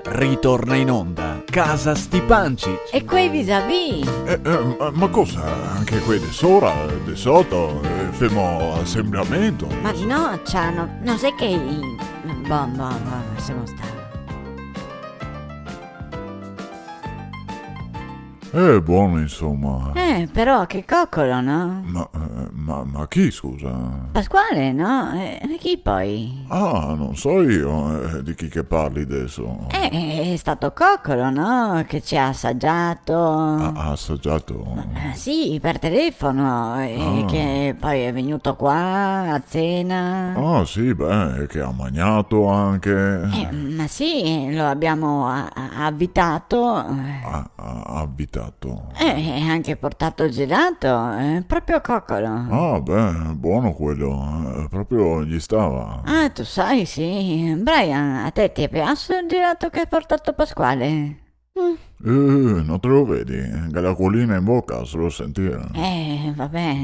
Ritorna in onda Casa Stipancic. E quei vis-à-vis? Ma cosa? Anche qui di sopra, di sotto, fermo assemblamento? Ma no, Ciano, non sai che... Bon, lasciamo stare. È buono, insomma. Però che coccolo, no? Ma chi, scusa? Pasquale, no? Chi poi? Ah, non so io di chi che parli adesso. È stato coccolo, no? Che ci ha assaggiato. Ha assaggiato? Sì, per telefono, che poi è venuto qua a cena. Ah, sì, beh, che ha mangiato anche. Ma sì, lo abbiamo avvitato. Ha abitato. E anche portato il gelato, proprio coccolo. Ah, beh, buono quello, proprio gli stava. Ah, tu sai, sì. Brian, a te ti è piaciuto il gelato che ha portato Pasquale? Non te lo vedi? Che l'acquolina in bocca se lo sentire. Vabbè.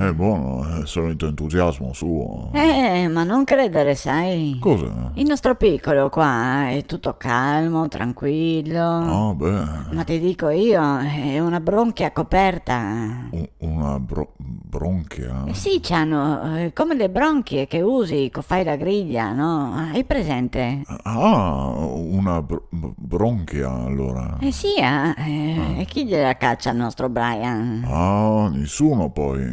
È buono, è solito entusiasmo suo. Ma non credere, sai. Cosa? Il nostro piccolo qua è tutto calmo, tranquillo. Ah, beh, Ma ti dico io, è una bronchia coperta. una bronchia? Sì, c'hanno come le bronchie che usi, fai la griglia, no? Hai presente? Ah, una bronchia allora. Sì, e chi gliela caccia al nostro Brian? Ah, nessuno poi.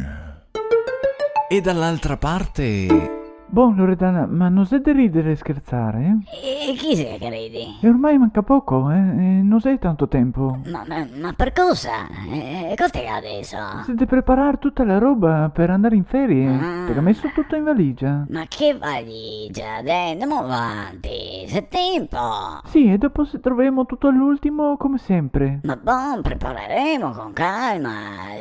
E dall'altra parte... Boh, Loredana, ma non sei da ridere e scherzare? E chi sei che ridi? E ormai manca poco, non sei tanto tempo. Ma per cosa? Cosa stai adesso? Siete preparare tutta la roba per andare in ferie? Ah. Te l'ho messo tutto in valigia. Ma che valigia? Dai, andiamo avanti, c'è tempo. Sì, e dopo se troveremo tutto all'ultimo come sempre. Ma bon, prepareremo con calma.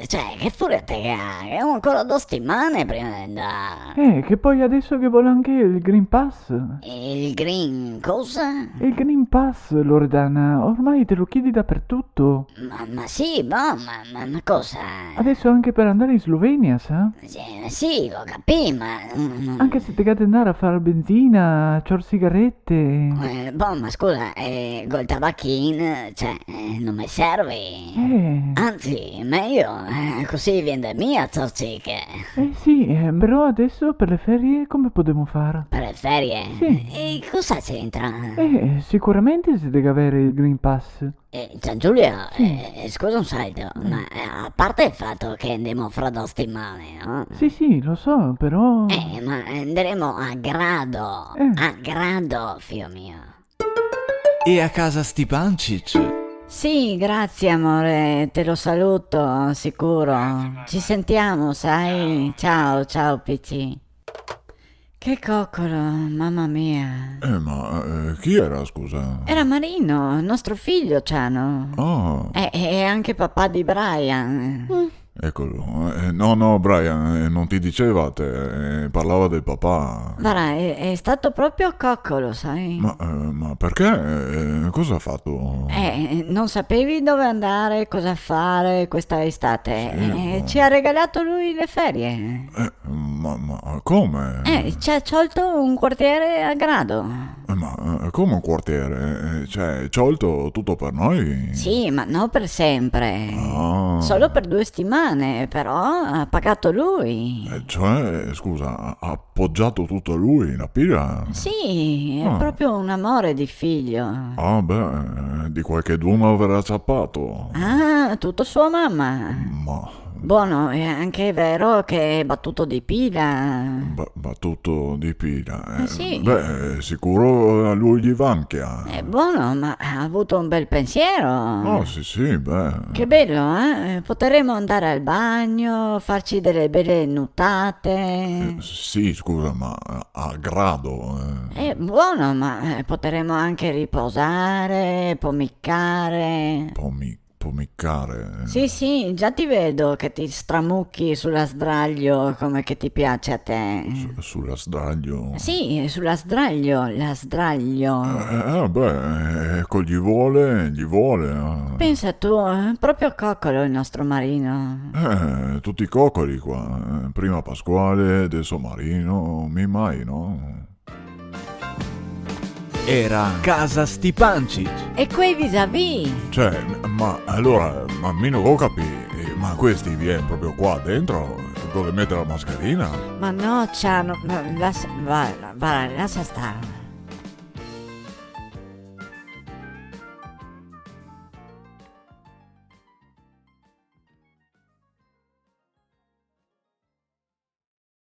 Cioè, che furete che hai? Abbiamo ancora 2 settimane prima di andare. Che poi adesso che vuole anche il Green Pass. Il green cosa? Il Green Pass, Loredana, ormai te lo chiedi dappertutto. Ma sì, bon, ma cosa? Adesso anche per andare in Slovenia, sa? Sì, lo capì, ma... Anche se te cade andare a fare benzina, cior sigarette. Boh, ma scusa, col tabacchin, cioè, non mi serve. Anzi, meglio, così viene mia zozziche. Sì, però adesso per le ferie come potremo fare? Per le ferie? Sì. E cosa c'entra? Sicuramente si deve avere il Green Pass. Gian Giulio, scusa un salto, ma a parte il fatto che andiamo fra 2 settimane, no? Sì, lo so, però... Ma andremo a grado, figlio mio. E a Casa Stipancic? Sì, grazie amore, te lo saluto, sicuro. Ci sentiamo, sai? Ciao, PC. Che coccolo, mamma mia. Ma chi era, scusa? Era Marino, nostro figlio, Ciano. Ah, E anche papà di Brian. eccolo. No, Brian, non ti diceva te, parlava del papà. Guarda, è stato proprio coccolo, sai? Ma perché? Cosa ha fatto? Non sapevi dove andare, cosa fare questa estate. Ci ha regalato lui le ferie. Ma come? Ci ha sciolto un quartiere a grado. Ma come un quartiere? Cioè, sciolto tutto per noi? Sì, ma non per sempre. Ah, Solo per 2 settimane, però ha pagato lui. cioè, scusa, ha appoggiato tutto lui, la pila? Sì, è proprio un amore di figlio. Ah, beh, di qualche d'uno avrà zappato. Ah, tutto sua mamma. Ma Buono, è anche vero che è battuto di pila. battuto di pila. Sì. Beh, sicuro a lui gli vanchia. È buono, ma ha avuto un bel pensiero. Oh, sì, beh. Che bello, eh? Potremo andare al bagno, farci delle belle nuotate. Sì, scusa, ma a grado. È buono, ma potremo anche riposare, pomiccare. Pomiccare. Sì, già ti vedo che ti stramucchi sulla sdraglio come che ti piace a te. Sulla sdraglio. Sì, sulla sdraglio, la sdraglio. Beh, ecco, gli vuole. Pensa tu, proprio coccolo il nostro Marino. Tutti i coccoli qua. Prima Pasquale, adesso Marino, mi mai, no? era Casa Stipancic. E quei vis-à-vis? Cioè, ma allora, ma mi non ho capito, ma questi viene proprio qua dentro dove mettere la mascherina? Ma no, Ciano, lascia stare.